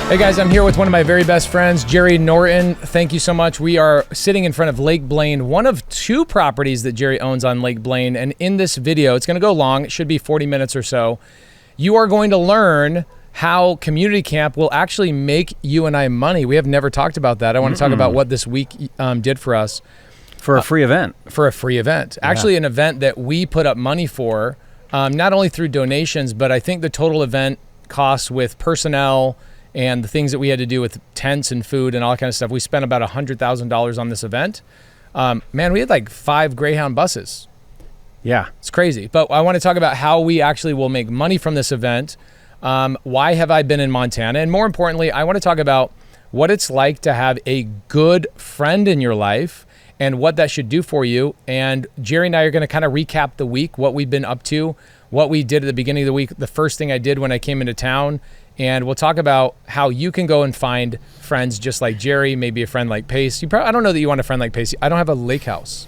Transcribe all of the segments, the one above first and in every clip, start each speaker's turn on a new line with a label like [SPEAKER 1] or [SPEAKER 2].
[SPEAKER 1] Hey guys, I'm here with one of my very best friends, Jerry Norton. Thank you so much. We are sitting in front of Lake Blaine, one of two properties that Jerry owns on Lake Blaine. And in this video, it's going to go long. It should be 40 minutes or so. You are going to learn how community camp will actually make you and I money. We have never talked about that. I want to talk about what this week did for us.
[SPEAKER 2] For a free event.
[SPEAKER 1] For a free event. Yeah. Actually, an event that we put up money for, not only through donations, but I think the total event costs with personnel and the things that we had to do with tents and food and all that kind of stuff. We spent about $100,000 on this event. Man, we had like 5 Greyhound buses.
[SPEAKER 2] Yeah.
[SPEAKER 1] It's crazy. But I want to talk about how we actually will make money from this event. Why have I been in Montana? And more importantly, I want to talk about what it's like to have a good friend in your life and what that should do for you. And Jerry and I are going to kind of recap the week, what we've been up to, what we did at the beginning of the week, the first thing I did when I came into town. And we'll talk about how you can go and find friends just like Jerry, maybe a friend like Pace. I don't know that you want a friend like Pace. I don't have a lake house.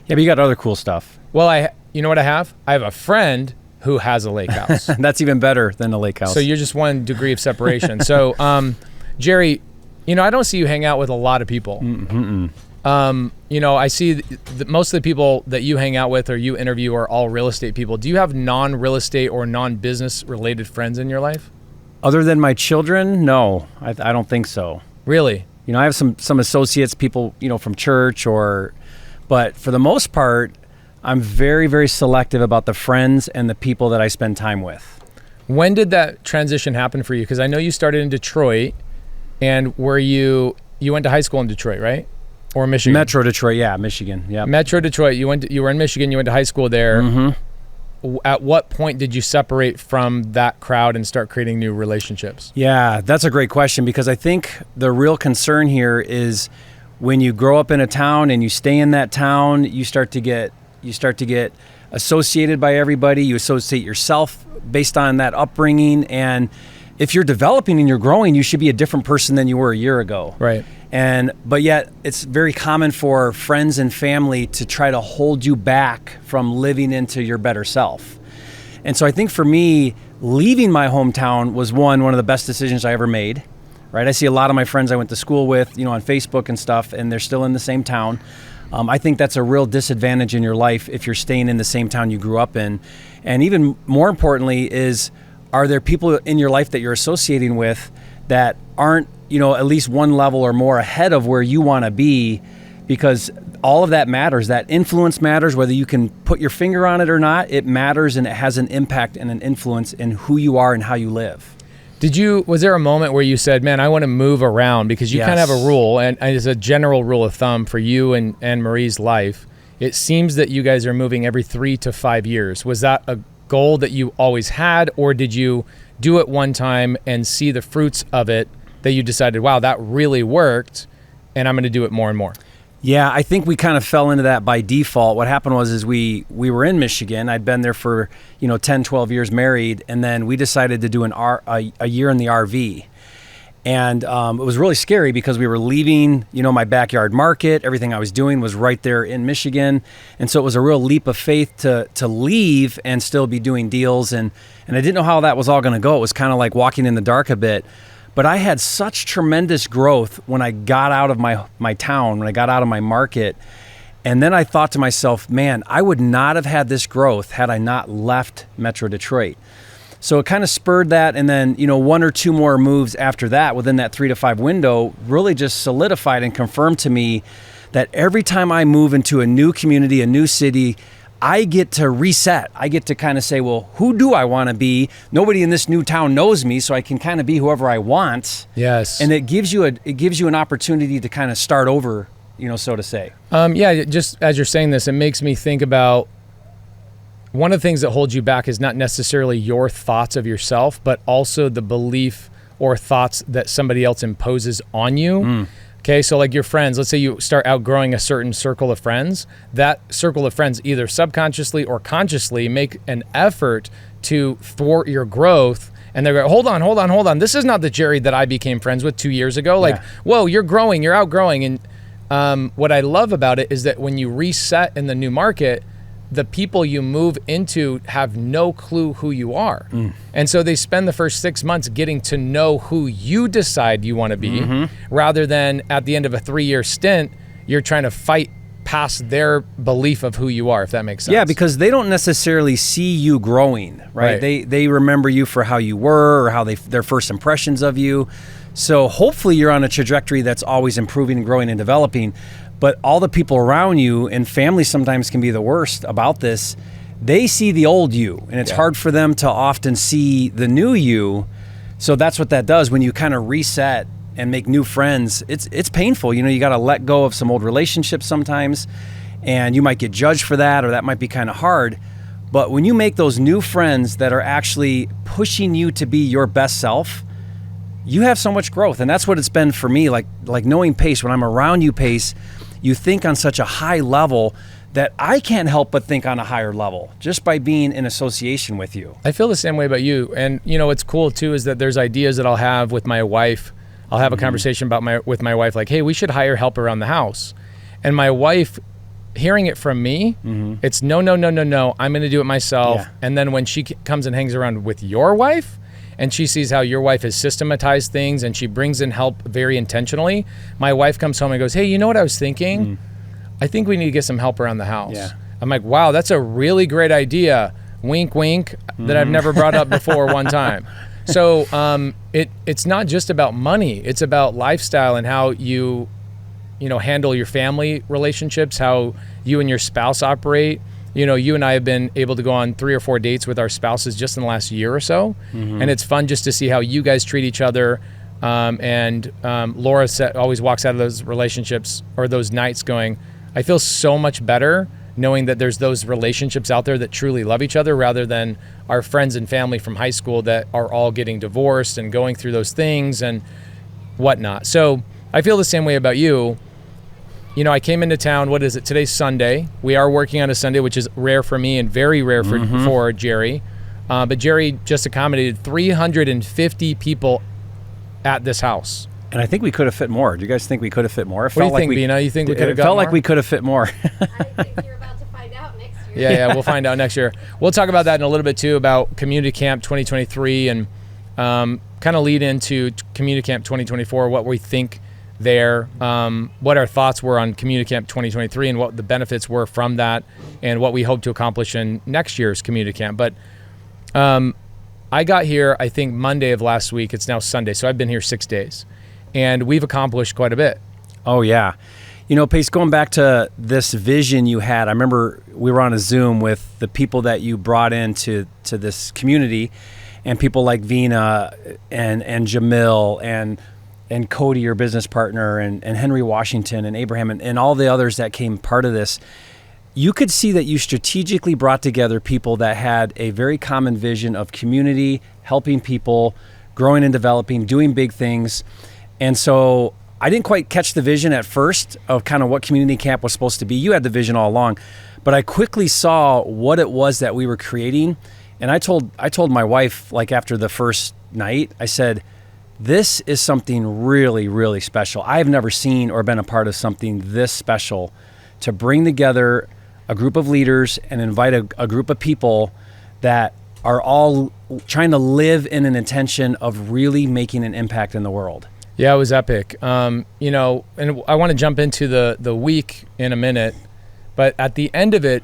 [SPEAKER 2] Yeah, but you got other cool stuff.
[SPEAKER 1] Well, you know what I have? I have a friend who has a lake house.
[SPEAKER 2] That's even better than a lake house.
[SPEAKER 1] So you're just one degree of separation. So, Jerry, I don't see you hang out with a lot of people. I see that most of the people that you hang out with or you interview are all real estate people. Do you have non-real estate or non-business related friends in your life?
[SPEAKER 2] Other than my children, no, I don't think so.
[SPEAKER 1] Really?
[SPEAKER 2] I have some associates, people, from church but for the most part, I'm very, very selective about the friends and the people that I spend time with.
[SPEAKER 1] When did that transition happen for you? Because I know you started in Detroit, and you went to high school in Detroit, right? Or Michigan?
[SPEAKER 2] Metro Detroit, yeah, Michigan, yeah.
[SPEAKER 1] Metro Detroit, you were in Michigan, you went to high school there. Mm-hmm. At what point did you separate from that crowd and start creating new relationships?
[SPEAKER 2] Yeah, that's a great question, because I think the real concern here is when you grow up in a town and you stay in that town, you start to get associated by everybody. You associate yourself based on that upbringing. And if you're developing and you're growing, you should be a different person than you were a year ago.
[SPEAKER 1] Right.
[SPEAKER 2] But yet it's very common for friends and family to try to hold you back from living into your better self. And so I think for me, leaving my hometown was one of the best decisions I ever made. Right. I see a lot of my friends I went to school with, on Facebook and stuff, and they're still in the same town. I think that's a real disadvantage in your life if you're staying in the same town you grew up in. And even more importantly are there people in your life that you're associating with that aren't, at least one level or more ahead of where you want to be? Because all of that matters. That influence matters, whether you can put your finger on it or not. It matters, and it has an impact and an influence in who you are and how you live.
[SPEAKER 1] Was there a moment where you said, man, I want to move around? Because you kind of have a rule, and as a general rule of thumb for you and Marie's life, it seems that you guys are moving every 3 to 5 years. Was that a goal that you always had, or did you do it one time and see the fruits of it that you decided, wow, that really worked, and I'm going to do it more and more?
[SPEAKER 2] Yeah, I think we kind of fell into that by default. What happened was we were in Michigan. I'd been there for 10, 12 years married, and then we decided to do a year in the RV. And it was really scary because we were leaving, my backyard market. Everything I was doing was right there in Michigan. And so it was a real leap of faith to leave and still be doing deals. And I didn't know how that was all going to go. It was kind of like walking in the dark a bit. But I had such tremendous growth when I got out of my town, when I got out of my market. And then I thought to myself, man, I would not have had this growth had I not left Metro Detroit. So it kind of spurred that. And then, 1 or 2 more moves after that within that 3 to 5 window really just solidified and confirmed to me that every time I move into a new community, a new city, I get to reset. I get to kind of say, well, who do I want to be? Nobody in this new town knows me, so I can kind of be whoever I want.
[SPEAKER 1] Yes.
[SPEAKER 2] And it gives you an opportunity to kind of start over, so to say.
[SPEAKER 1] Yeah, just as you're saying this, it makes me think about one of the things that holds you back is not necessarily your thoughts of yourself, but also the belief or thoughts that somebody else imposes on you. Okay, so like your friends, let's say you start outgrowing a certain circle of friends, that circle of friends either subconsciously or consciously make an effort to thwart your growth. And they're going, hold on. This is not the Jerry that I became friends with 2 years ago. Like, whoa, you're growing, you're outgrowing. And what I love about it is that when you reset in the new market, the people you move into have no clue who you are. And so they spend the first 6 months getting to know who you decide you want to be, rather than at the end of a 3-year stint, you're trying to fight past their belief of who you are, if that makes sense.
[SPEAKER 2] Yeah, because they don't necessarily see you growing, right? They remember you for how you were, or how their first impressions of you. So hopefully you're on a trajectory that's always improving and growing and developing. But all the people around you, and family sometimes can be the worst about this, they see the old you, and it's hard for them to often see the new you. So that's what that does when you kind of reset and make new friends. It's painful. You got to let go of some old relationships sometimes, and you might get judged for that, or that might be kind of hard. But when you make those new friends that are actually pushing you to be your best self, you have so much growth. And that's what it's been for me. Like knowing Pace, when I'm around you, Pace, you think on such a high level that I can't help but think on a higher level just by being in association with you.
[SPEAKER 1] I feel the same way about you. And what's cool too is that there's ideas that I'll have with my wife. I'll have a conversation with my wife, like, hey, we should hire help around the house. And my wife, hearing it from me, it's no, I'm going to do it myself.
[SPEAKER 2] Yeah.
[SPEAKER 1] And then when she comes and hangs around with your wife, and she sees how your wife has systematized things and she brings in help very intentionally, my wife comes home and goes, hey, you know what I was thinking? I think we need to get some help around the house.
[SPEAKER 2] Yeah.
[SPEAKER 1] I'm like, wow, that's a really great idea. Wink, wink, that I've never brought up before one time. So it's not just about money. It's about lifestyle and how you handle your family relationships, how you and your spouse operate. You and I have been able to go on 3 or 4 dates with our spouses just in the last year or so. And it's fun just to see how you guys treat each other. And Laura always walks out of those relationships or those nights going, I feel so much better knowing that there's those relationships out there that truly love each other, rather than our friends and family from high school that are all getting divorced and going through those things and whatnot. So I feel the same way about you. I came into town, what is it? Today's Sunday. We are working on a Sunday, which is rare for me and very rare for Jerry. But Jerry just accommodated 350 people at this house.
[SPEAKER 2] And I think we could have fit more. Do you guys think we could have fit more?
[SPEAKER 1] What do you think, Bina? You think we could have got
[SPEAKER 2] more? It felt
[SPEAKER 1] more?
[SPEAKER 2] like we could have fit more.
[SPEAKER 3] I think you're about to find out next year.
[SPEAKER 1] Yeah, we'll find out next year. We'll talk about that in a little bit too, about Community Camp 2023, and kind of lead into Community Camp 2024, what we think there, what our thoughts were on Community Camp 2023 and what the benefits were from that, and what we hope to accomplish in next year's Community Camp. But I got here, I think, Monday of last week. It's now Sunday, so I've been here 6 days. And we've accomplished quite a bit.
[SPEAKER 2] Oh, yeah. Pace, going back to this vision you had, I remember we were on a Zoom with the people that you brought into this community, and people like Vina and Jamil and Cody, your business partner, and Henry Washington and Abraham and all the others that came part of this. You could see that you strategically brought together people that had a very common vision of community, helping people, growing and developing, doing big things. And so I didn't quite catch the vision at first of kind of what Community Camp was supposed to be. You had the vision all along, but I quickly saw what it was that we were creating. And I told my wife, like after the first night, I said, this is something really, really special. I've never seen or been a part of something this special, to bring together a group of leaders and invite a group of people that are all trying to live in an intention of really making an impact in the world.
[SPEAKER 1] Yeah, it was epic. And I want to jump into the week in a minute, but at the end of it,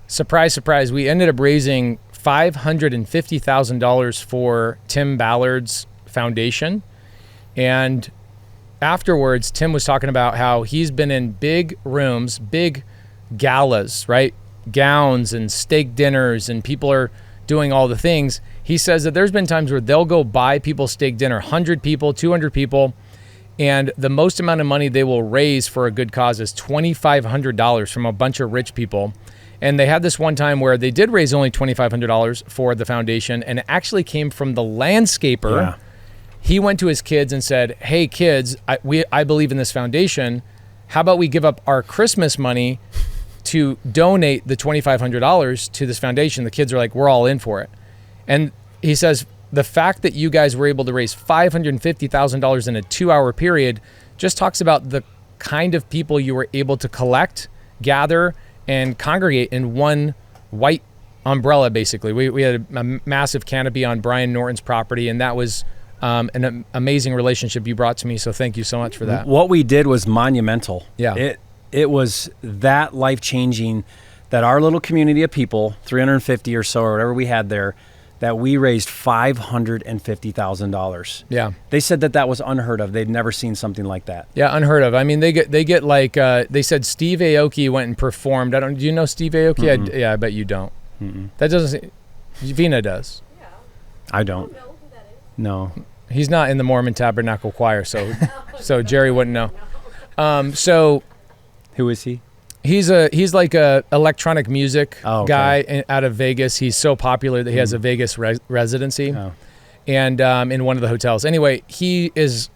[SPEAKER 1] surprise, surprise, we ended up raising $550,000 for Tim Ballard's foundation. And afterwards, Tim was talking about how he's been in big rooms, big galas, right? Gowns and steak dinners, and people are doing all the things. He says that there's been times where they'll go buy people steak dinner, 100 people, 200 people, and the most amount of money they will raise for a good cause is $2,500 from a bunch of rich people. And they had this one time where they did raise only $2,500 for the foundation, and it actually came from the landscaper.
[SPEAKER 2] Yeah.
[SPEAKER 1] He went to his kids and said, hey kids, I believe in this foundation. How about we give up our Christmas money to donate the $2,500 to this foundation? The kids are like, we're all in for it. And he says, the fact that you guys were able to raise $550,000 in a 2-hour period just talks about the kind of people you were able to collect, gather, and congregate in one white umbrella, basically. We had a massive canopy on Brian Norton's property, and that was an amazing relationship you brought to me, so thank you so much for that.
[SPEAKER 2] What we did was monumental.
[SPEAKER 1] Yeah.
[SPEAKER 2] It was that life-changing that our little community of people, 350 or so or whatever we had there, that we raised $550,000.
[SPEAKER 1] Yeah.
[SPEAKER 2] They said that was unheard of. They'd never seen something like that.
[SPEAKER 1] Yeah, unheard of. I mean, they get like, they said Steve Aoki went and performed. Do you know Steve Aoki? I bet you don't. That doesn't, Vina does.
[SPEAKER 3] Yeah.
[SPEAKER 2] I don't.
[SPEAKER 3] know who that is.
[SPEAKER 2] No.
[SPEAKER 1] He's not in the Mormon Tabernacle Choir, so Jerry wouldn't know. So
[SPEAKER 2] Who is he?
[SPEAKER 1] he's like a electronic music
[SPEAKER 2] okay.
[SPEAKER 1] guy out of Vegas. He's so popular that he has a Vegas residency, and in one of the hotels. Anyway, he is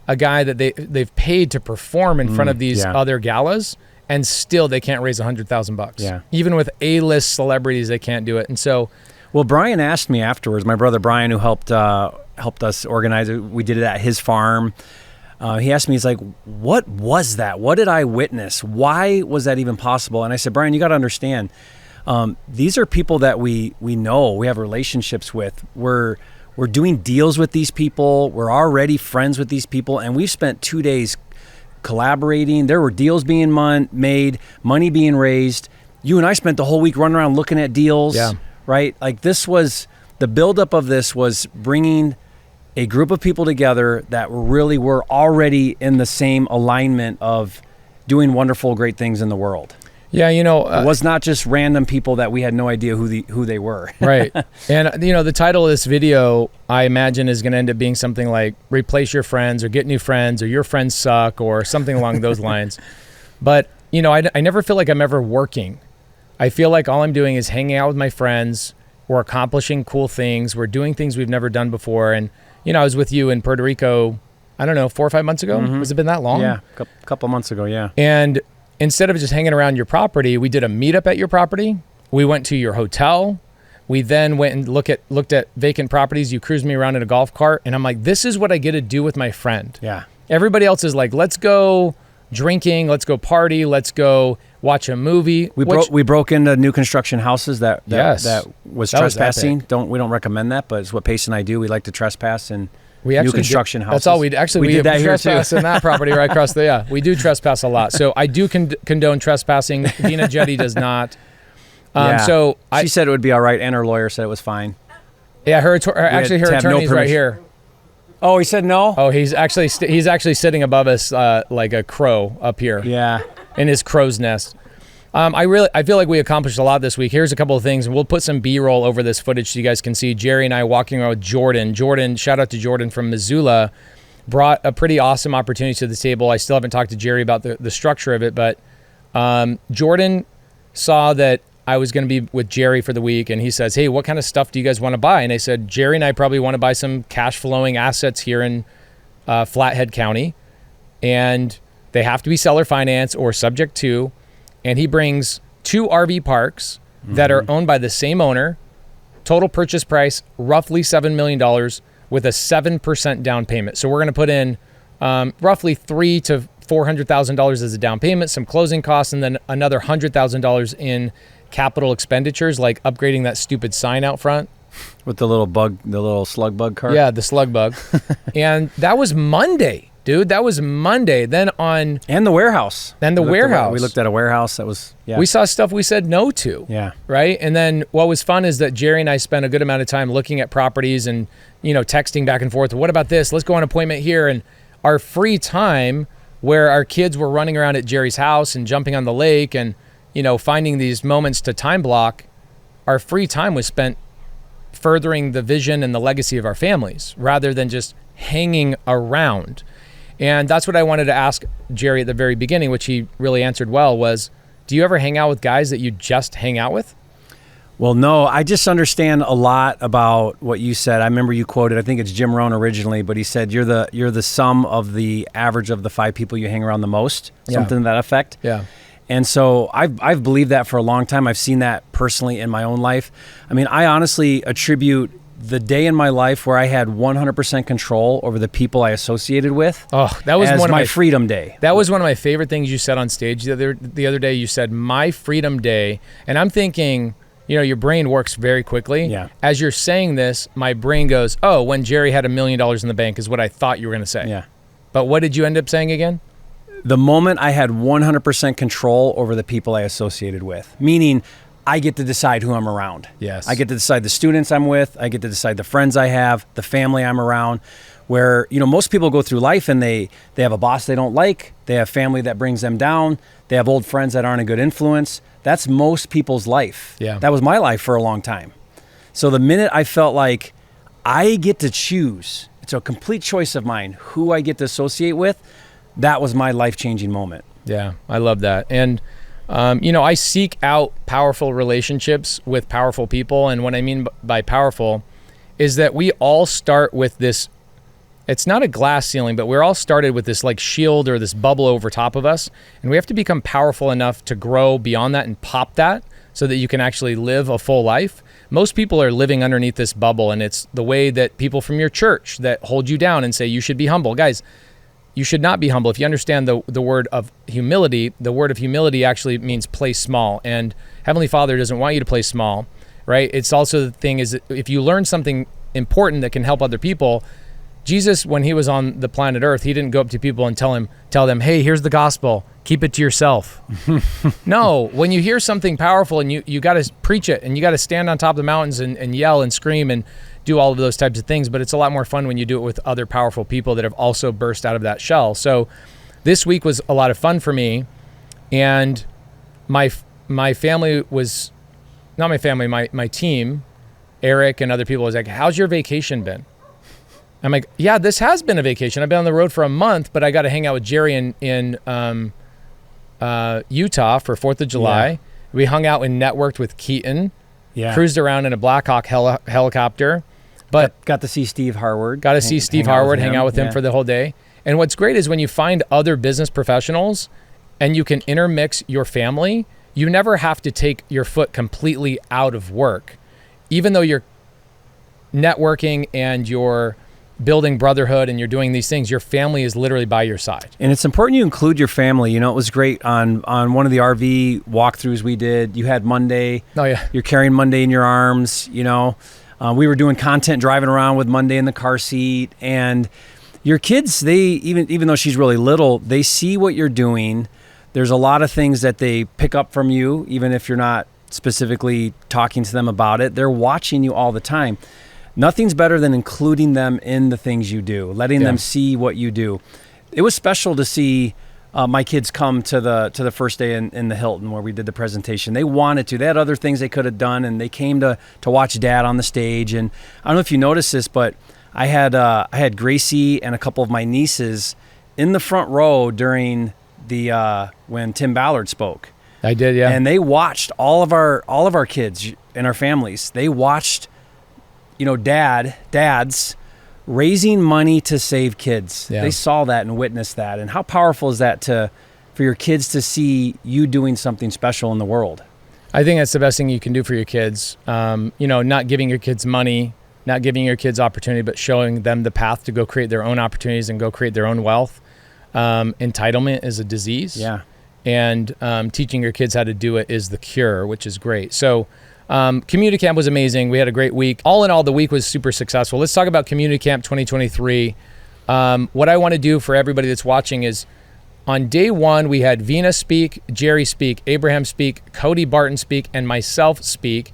[SPEAKER 1] a guy that they've paid to perform in front of these other galas, and still they can't raise $100,000.
[SPEAKER 2] Yeah.
[SPEAKER 1] Even with A-list celebrities, they can't do it. And so,
[SPEAKER 2] well, Brian asked me afterwards. My brother Brian, who helped us organize it, we did it at his farm. He asked me, he's like, what was that? What did I witness? Why was that even possible? And I said, Brian, you got to understand, these are people that we know, we have relationships with. We're doing deals with these people. We're already friends with these people. And we've spent 2 days collaborating. There were deals being made, money being raised. You and I spent the whole week running around looking at deals, right? Like the buildup of this was bringing a group of people together that really were already in the same alignment of doing wonderful, great things in the world.
[SPEAKER 1] Yeah, it
[SPEAKER 2] was not just random people that we had no idea who they were.
[SPEAKER 1] Right. And, the title of this video, I imagine, is going to end up being something like replace your friends or get new friends or your friends suck or something along those lines. But, I never feel like I'm ever working. I feel like all I'm doing is hanging out with my friends. We're accomplishing cool things. We're doing things we've never done before. And, I was with you in Puerto Rico, I don't know, 4 or 5 months ago? Has it been that long?
[SPEAKER 2] Yeah, a couple months ago, yeah.
[SPEAKER 1] And instead of just hanging around your property, we did a meetup at your property. We went to your hotel. We then went and looked at vacant properties. You cruised me around in a golf cart. And I'm like, this is what I get to do with my friend.
[SPEAKER 2] Yeah.
[SPEAKER 1] Everybody else is like, let's go drinking, let's go party, let's go watch a movie.
[SPEAKER 2] We broke into new construction houses that was trespassing. We don't recommend that, but it's what Pace and I do. We like to trespass in new construction houses.
[SPEAKER 1] That's all we did that
[SPEAKER 2] trespass
[SPEAKER 1] here too. In that property right across we do trespass a lot. So I do condone trespassing. Vina Jetty does not. So
[SPEAKER 2] she said it would be all right, and her lawyer said it was fine.
[SPEAKER 1] Yeah, her attorney's right here.
[SPEAKER 2] Oh, he said no?
[SPEAKER 1] Oh, he's actually sitting above us like a crow up here.
[SPEAKER 2] Yeah.
[SPEAKER 1] In his crow's nest. I feel like we accomplished a lot this week. Here's a couple of things, and we'll put some B-roll over this footage so you guys can see Jerry and I walking around with Jordan. Shout out to Jordan from Missoula, brought a pretty awesome opportunity to the table. I still haven't talked to Jerry about the structure of it, but Jordan saw that I was going to be with Jerry for the week, and he says, hey, what kind of stuff do you guys want to buy? And I said, Jerry and I probably want to buy some cash flowing assets here in Flathead County, and they have to be seller finance or subject to. And he brings 2 RV parks that are owned by the same owner, total purchase price roughly $7 million with a 7% down payment. So we're going to put in roughly $300,000 to $400,000 as a down payment, some closing costs, and then another $100,000 in capital expenditures, like upgrading that stupid sign out front.
[SPEAKER 2] With the little slug bug car?
[SPEAKER 1] Yeah, the slug bug. And that was Monday. Dude, that was Monday.
[SPEAKER 2] And the warehouse.
[SPEAKER 1] We
[SPEAKER 2] looked at a warehouse that was,
[SPEAKER 1] We saw stuff we said no to.
[SPEAKER 2] Yeah.
[SPEAKER 1] Right? And then what was fun is that Jerry and I spent a good amount of time looking at properties and, texting back and forth. What about this? Let's go on an appointment here. And our free time where our kids were running around at Jerry's house and jumping on the lake and, finding these moments to time block, our free time was spent furthering the vision and the legacy of our families rather than just hanging around. And that's what I wanted to ask Jerry at the very beginning, which he really answered well, was, do you ever hang out with guys that you just hang out with?
[SPEAKER 2] Well, no, I just understand a lot about what you said. I remember you quoted, I think it's Jim Rohn originally, but he said, you're the sum of the average of the 5 people you hang around the most, something to that effect.
[SPEAKER 1] Yeah.
[SPEAKER 2] And so I've believed that for a long time. I've seen that personally in my own life. I mean, I honestly attribute the day in my life where I had 100% control over the people I associated with.
[SPEAKER 1] Oh, that was one of
[SPEAKER 2] my freedom day.
[SPEAKER 1] That was one of my favorite things you said on stage the other day. You said my freedom day, and I'm thinking, your brain works very quickly.
[SPEAKER 2] Yeah.
[SPEAKER 1] As you're saying this, my brain goes, "Oh, when Jerry had $1 million in the bank," is what I thought you were going to say.
[SPEAKER 2] Yeah.
[SPEAKER 1] But what did you end up saying again?
[SPEAKER 2] The moment I had 100% control over the people I associated with, meaning I get to decide who I'm around.
[SPEAKER 1] Yes.
[SPEAKER 2] I get to decide the students I'm with. I get to decide the friends I have, the family I'm around. Where, most people go through life and they have a boss they don't like. They have family that brings them down. They have old friends that aren't a good influence. That's most people's life.
[SPEAKER 1] Yeah.
[SPEAKER 2] That was my life for a long time. So the minute I felt like I get to choose, it's a complete choice of mine, who I get to associate with, that was my life-changing moment.
[SPEAKER 1] Yeah, I love that. And I seek out powerful relationships with powerful people. And what I mean by powerful is that we all start with this, it's not a glass ceiling, but we're all started with this like shield or this bubble over top of us. And we have to become powerful enough to grow beyond that and pop that so that you can actually live a full life. Most people are living underneath this bubble, and it's the way that people from your church that hold you down and say you should be humble. Guys, you should not be humble. If you understand the word of humility, the word of humility actually means play small. And Heavenly Father doesn't want you to play small, right? It's also the thing is that if you learn something important that can help other people, Jesus, when he was on the planet Earth, he didn't go up to people and tell them, hey, here's the gospel. Keep it to yourself. No, when you hear something powerful and you got to preach it and you got to stand on top of the mountains and yell and scream and do all of those types of things, but it's a lot more fun when you do it with other powerful people that have also burst out of that shell. So this week was a lot of fun for me, and my family was, not my family, my team, Eric and other people was like, how's your vacation been? I'm like, yeah, this has been a vacation. I've been on the road for a month, but I got to hang out with Jerry in Utah for 4th of July. Yeah. We hung out and networked with Keaton, cruised around in a Black Hawk helicopter. But
[SPEAKER 2] got to see Steve Harward.
[SPEAKER 1] Got to see Steve Harward, hang out with him for the whole day. And what's great is when you find other business professionals and you can intermix your family, you never have to take your foot completely out of work. Even though you're networking and you're building brotherhood and you're doing these things, your family is literally by your side.
[SPEAKER 2] And it's important you include your family. It was great on one of the RV walkthroughs we did. You had Monday.
[SPEAKER 1] Oh, yeah.
[SPEAKER 2] You're carrying Monday in your arms, We were doing content driving around with Monday in the car seat, and your kids, they even though she's really little, they see what you're doing. There's a lot of things that they pick up from you, even if you're not specifically talking to them about it. They're watching you all the time. Nothing's better than including them in the things you do, letting them see what you do. It was special to see my kids come to the first day in the Hilton where we did the presentation. They wanted to. They had other things they could have done, and they came to watch Dad on the stage. And I don't know if you noticed this, but I had Gracie and a couple of my nieces in the front row during when Tim Ballard spoke.
[SPEAKER 1] I did, yeah.
[SPEAKER 2] And they watched all of our kids and our families. They watched, dads raising money to save kids. Yeah. They saw that and witnessed that. And how powerful is that for your kids to see you doing something special in the world?
[SPEAKER 1] I think that's the best thing you can do for your kids. Not giving your kids money, not giving your kids opportunity, but showing them the path to go create their own opportunities and go create their own wealth. Entitlement is a disease.
[SPEAKER 2] Yeah.
[SPEAKER 1] And teaching your kids how to do it is the cure, which is great. So Community Camp was amazing. We had a great week. All in all, the week was super successful. Let's talk about Community Camp 2023. What I want to do for everybody that's watching is on day one, we had Vina speak, Jerry speak, Abraham speak, Cody Barton speak, and myself speak.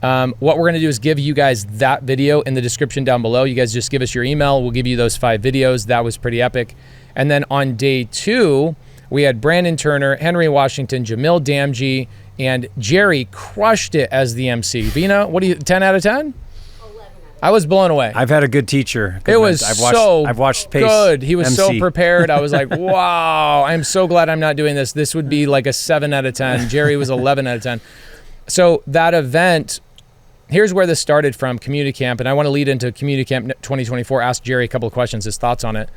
[SPEAKER 1] What we're going to do is give you guys that video in the description down below. You guys just give us your email. We'll give you those 5 videos. That was pretty epic. And then on day 2, we had Brandon Turner, Henry Washington, Jamil Damji, and Jerry crushed it as the MC. Vina, what do you, 10 out of 10?
[SPEAKER 3] 11.
[SPEAKER 1] I was blown away.
[SPEAKER 2] I've had a good teacher.
[SPEAKER 1] It was
[SPEAKER 2] I've watched Pace
[SPEAKER 1] good. He was
[SPEAKER 2] MC.
[SPEAKER 1] so prepared. I was like, wow, I'm so glad I'm not doing this. This would be like a 7 out of 10. Jerry was 11 out of 10. So that event, here's where this started from, Community Camp, and I want to lead into Community Camp 2024, ask Jerry a couple of questions, his thoughts on it.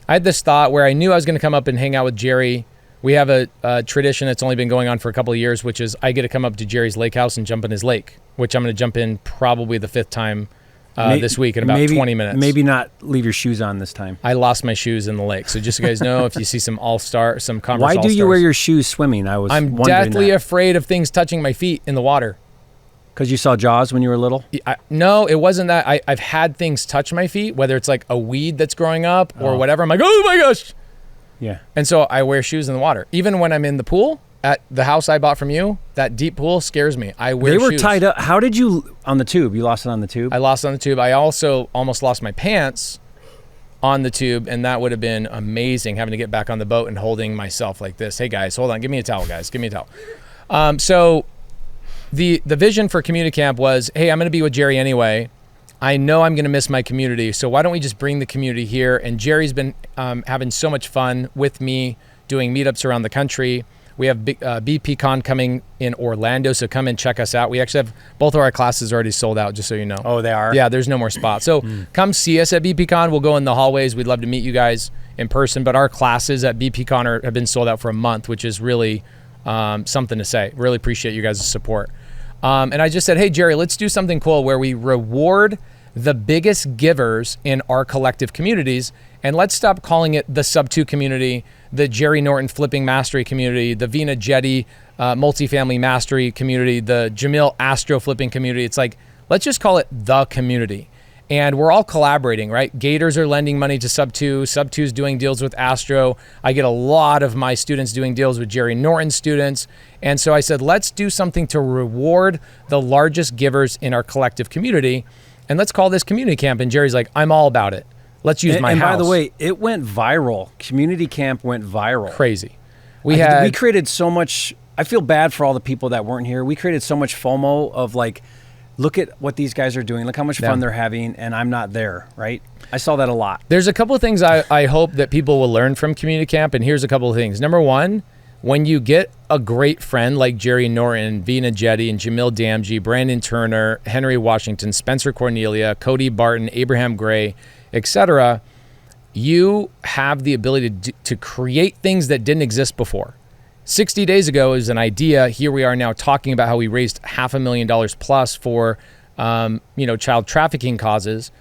[SPEAKER 1] I had this thought where I knew I was going to come up and hang out with Jerry. We have a tradition that's only been going on for a couple of years, which is I get to come up to Jerry's lake house and jump in his lake, which I'm going to jump in probably the 5th time this week in about 20 minutes.
[SPEAKER 2] Maybe not leave your shoes on this time.
[SPEAKER 1] I lost my shoes in the lake. So just so you guys know, if you see some Converse
[SPEAKER 2] Why do
[SPEAKER 1] All-Stars,
[SPEAKER 2] you wear your shoes swimming?
[SPEAKER 1] I'm deathly afraid of things touching my feet in the water.
[SPEAKER 2] Because you saw Jaws when you were little?
[SPEAKER 1] No, it wasn't that. I've had things touch my feet, whether it's like a weed that's growing up or whatever. I'm like, oh my gosh.
[SPEAKER 2] Yeah.
[SPEAKER 1] And so I wear shoes in the water. Even when I'm in the pool at the house I bought from you, that deep pool scares me. I wear shoes.
[SPEAKER 2] They were tied up. How did you, on the tube? You lost it on the tube?
[SPEAKER 1] I lost it on the tube. I also almost lost my pants on the tube, and that would have been amazing, having to get back on the boat and holding myself like this. Hey guys, hold on. Give me a towel, guys. Give me a towel. So the vision for Community Camp was, hey, I'm going to be with Jerry anyway. I know I'm going to miss my community, so why don't we just bring the community here? And Jerry's been having so much fun with me doing meetups around the country. We have BPCon coming in Orlando, so come and check us out. We actually have both of our classes already sold out, just so you know.
[SPEAKER 2] Oh, they are?
[SPEAKER 1] Yeah, there's no more spots. So come see us at BPCon. We'll go in the hallways. We'd love to meet you guys in person, but our classes at BPCon have been sold out for a month, which is really something to say. Really appreciate you guys' support. And I just said, hey, Jerry, let's do something cool where we reward the biggest givers in our collective communities, and let's stop calling it the Sub-2 community, the Jerry Norton Flipping Mastery community, the Vina Jetty Multifamily Mastery community, the Jamil Astro Flipping community. It's like, let's just call it the community. And we're all collaborating, right? Gators are lending money to Sub-2. Sub-2's doing deals with Astro. I get a lot of my students doing deals with Jerry Norton students. And so I said, let's do something to reward the largest givers in our collective community. And let's call this Community Camp. And Jerry's like, I'm all about it. Let's use my house.
[SPEAKER 2] And by the way, it went viral. Community Camp went viral.
[SPEAKER 1] Crazy.
[SPEAKER 2] We created so much. I feel bad for all the people that weren't here. We created so much FOMO of like, look at what these guys are doing. Look how much fun they're having, and I'm not there, right? I saw that a lot.
[SPEAKER 1] There's a couple of things I hope that people will learn from Community Camp, and here's a couple of things. Number one, when you get a great friend like Jerry Norton, Vina Jetty, and Jamil Damji, Brandon Turner, Henry Washington, Spencer Cornelia, Cody Barton, Abraham Gray, etc., you have the ability to create things that didn't exist before. 60 days ago is an idea. Here we are now talking about how we raised $500,000 plus for child trafficking causes.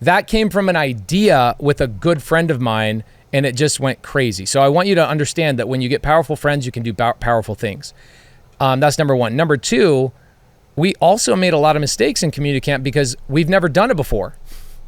[SPEAKER 1] That came from an idea with a good friend of mine, and it just went crazy. So I want you to understand that when you get powerful friends, you can do powerful things. That's number one. Number two, we also made a lot of mistakes in Community Camp because we've never done it before.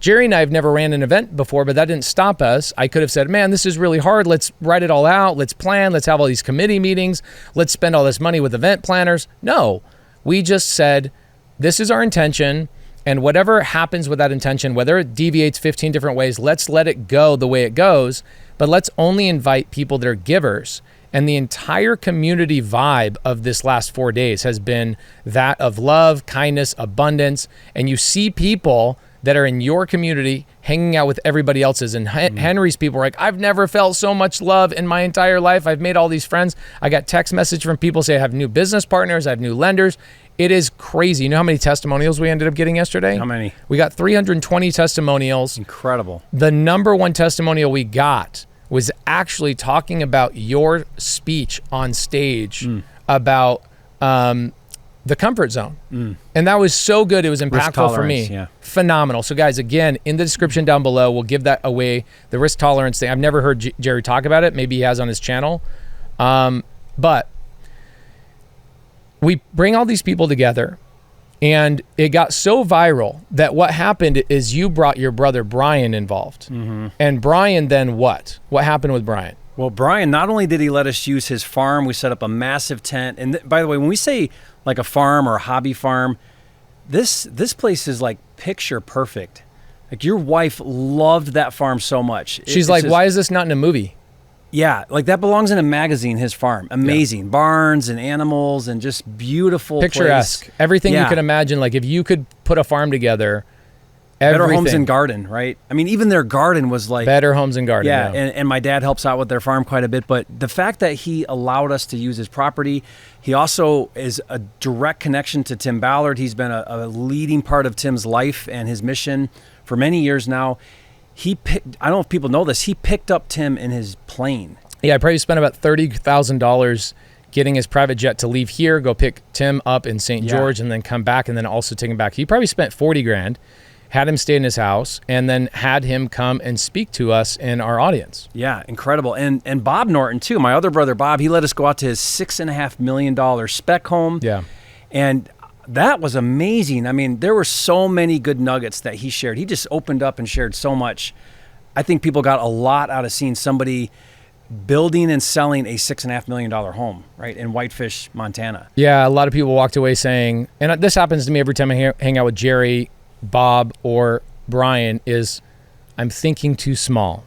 [SPEAKER 1] Jerry and I have never ran an event before, but that didn't stop us. I could have said, man, this is really hard. Let's write it all out. Let's plan. Let's have all these committee meetings. Let's spend all this money with event planners. No, we just said, this is our intention. And whatever happens with that intention, whether it deviates 15 different ways, let's let it go the way it goes. But let's only invite people that are givers. And the entire community vibe of this last 4 days has been that of love, kindness, abundance. And you see people that are in your community hanging out with everybody else's. And Henry's people are like, I've never felt so much love in my entire life. I've made all these friends. I got text message from people say I have new business partners. I have new lenders. It is crazy. You know how many testimonials we ended up getting yesterday?
[SPEAKER 2] How many?
[SPEAKER 1] We got 320 testimonials.
[SPEAKER 2] Incredible.
[SPEAKER 1] The number one testimonial we got was actually talking about your speech on stage about the comfort zone. And that was so good. It was impactful for me.
[SPEAKER 2] Yeah.
[SPEAKER 1] Phenomenal. So guys, again, in the description down below, we'll give that away. The risk tolerance thing. I've never heard Jerry talk about it. Maybe he has on his channel. But we bring all these people together, and it got so viral that what happened is you brought your brother Brian involved. And Brian then what? What happened with Brian?
[SPEAKER 2] Well, Brian, not only did he let us use his farm, we set up a massive tent. And by the way, when we say like a farm or a hobby farm, this place is like picture perfect. Like your wife loved that farm so much.
[SPEAKER 1] She's like, why is this not in a movie?
[SPEAKER 2] Yeah, like that belongs in a magazine, his farm. Amazing. Yeah. Barns and animals and just beautiful
[SPEAKER 1] picturesque. Place. Everything you could imagine. Like if you could put a farm together,
[SPEAKER 2] Better Homes and Garden, right? I mean, even their garden was like...
[SPEAKER 1] Better Homes and Garden,
[SPEAKER 2] yeah. And my dad helps out with their farm quite a bit. But the fact that he allowed us to use his property, he also is a direct connection to Tim Ballard. He's been a leading part of Tim's life and his mission for many years now. I don't know if people know this, he picked up Tim in his plane.
[SPEAKER 1] Yeah, I probably spent about $30,000 getting his private jet to leave here, go pick Tim up in St. George, and then come back, and then also take him back. He probably spent $40,000. had him stay in his house, and then had him come and speak to us in our audience.
[SPEAKER 2] Yeah, incredible. And Bob Norton too, my other brother Bob, he let us go out to his $6.5 million spec home.
[SPEAKER 1] Yeah.
[SPEAKER 2] And that was amazing. I mean, there were so many good nuggets that he shared. He just opened up and shared so much. I think people got a lot out of seeing somebody building and selling a $6.5 million home, right, in Whitefish, Montana.
[SPEAKER 1] Yeah, a lot of people walked away saying, and this happens to me every time I hang out with Jerry, Bob, or Brian, is I'm thinking too small.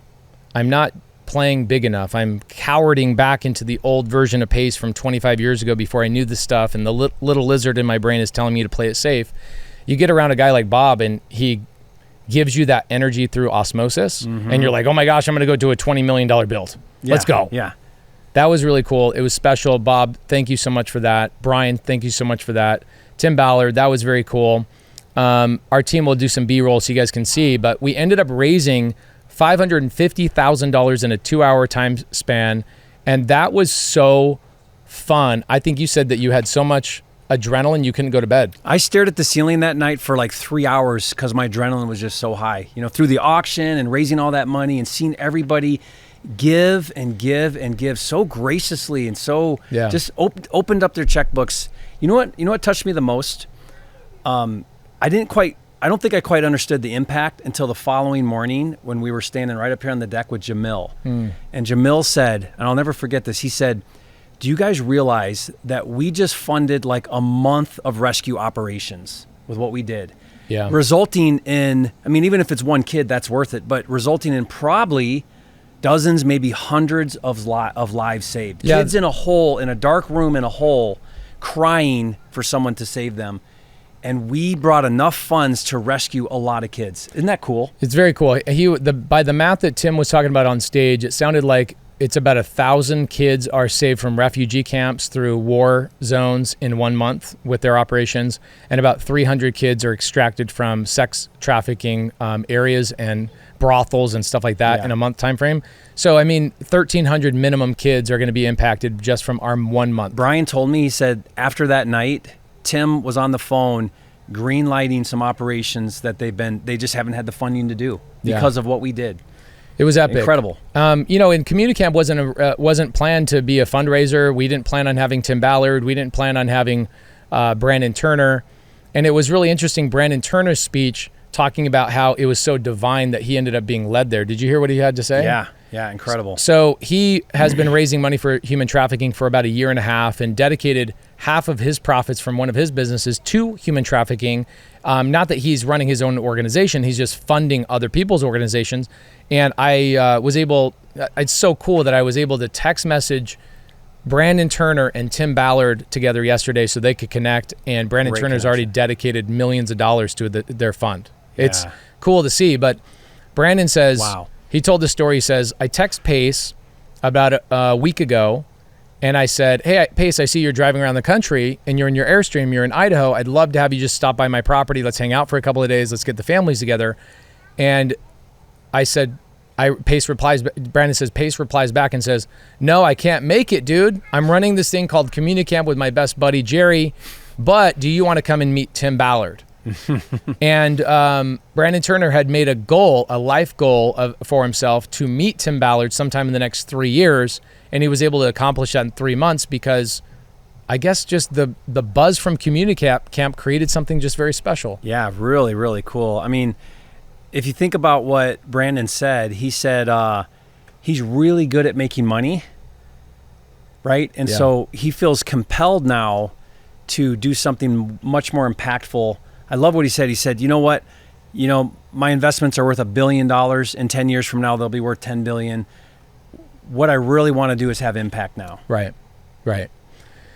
[SPEAKER 1] I'm not playing big enough. I'm cowarding back into the old version of Pace from 25 years ago before I knew this stuff, and the little lizard in my brain is telling me to play it safe. You get around a guy like Bob, and he gives you that energy through osmosis, and you're like, oh my gosh, I'm going to go do a $20 million build.
[SPEAKER 2] Yeah,
[SPEAKER 1] Let's go.
[SPEAKER 2] Yeah.
[SPEAKER 1] That was really cool. It was special. Bob, thank you so much for that. Brian, thank you so much for that. Tim Ballard, that was very cool. Our team will do some B-roll so you guys can see, but we ended up raising $550,000 in a 2-hour time span, and that was so fun. I think you said that you had so much adrenaline you couldn't go to bed.
[SPEAKER 2] I stared at the ceiling that night for like 3 hours because my adrenaline was just so high. You know, through the auction and raising all that money and seeing everybody give and give and give so graciously and so just opened up their checkbooks. You know what touched me the most? I don't think I quite understood the impact until the following morning when we were standing right up here on the deck with Jamil. And Jamil said, and I'll never forget this, he said, do you guys realize that we just funded like a month of rescue operations with what we did?
[SPEAKER 1] Yeah.
[SPEAKER 2] Resulting in, I mean, even if it's one kid, that's worth it, but resulting in probably dozens, maybe hundreds of lives saved.
[SPEAKER 1] Yeah.
[SPEAKER 2] Kids in a hole, in a dark room in a hole, crying for someone to save them. And we brought enough funds to rescue a lot of kids. Isn't that cool?
[SPEAKER 1] It's very cool. By the math that Tim was talking about on stage, it sounded like it's about 1,000 kids are saved from refugee camps through war zones in 1 month with their operations, and about 300 kids are extracted from sex trafficking areas and brothels and stuff like that in a month time frame. So, I mean, 1,300 minimum kids are going to be impacted just from our 1 month.
[SPEAKER 2] Brian told me, he said, after that night, Tim was on the phone green lighting some operations that they just haven't had the funding to do because of what we did.
[SPEAKER 1] It was epic.
[SPEAKER 2] Incredible.
[SPEAKER 1] And CommuniCamp wasn't planned to be a fundraiser. We didn't plan on having Tim Ballard. We didn't plan on having Brandon Turner. And it was really interesting, Brandon Turner's speech talking about how it was so divine that he ended up being led there. Did you hear what he had to say?
[SPEAKER 2] Yeah, incredible.
[SPEAKER 1] So he has been raising money for human trafficking for about 1.5 years and dedicated half of his profits from one of his businesses to human trafficking. Not that he's running his own organization, he's just funding other people's organizations. And it's so cool that I was able to text message Brandon Turner and Tim Ballard together yesterday so they could connect. And Brandon Turner's already dedicated millions of dollars to their fund. Yeah. It's cool to see. But Brandon says, he told the story, he says, I text Pace about a week ago, and I said, hey, Pace, I see you're driving around the country and you're in your Airstream, you're in Idaho. I'd love to have you just stop by my property. Let's hang out for a couple of days. Let's get the families together. And I said, Brandon says, Pace replies back and says, no, I can't make it, dude. I'm running this thing called CommuniCamp with my best buddy, Jerry, but do you want to come and meet Tim Ballard? And Brandon Turner had made a life goal for himself to meet Tim Ballard sometime in the next 3 years, and he was able to accomplish that in 3 months because I guess just the buzz from CommuniCamp created something just very special.
[SPEAKER 2] Yeah, really, really cool. I mean, if you think about what Brandon said, he said he's really good at making money, right? And so he feels compelled now to do something much more impactful. I love what he said. He said, you know what? My investments are worth $1 billion. In 10 years from now, they'll be worth 10 billion. What I really want to do is have impact now.
[SPEAKER 1] Right.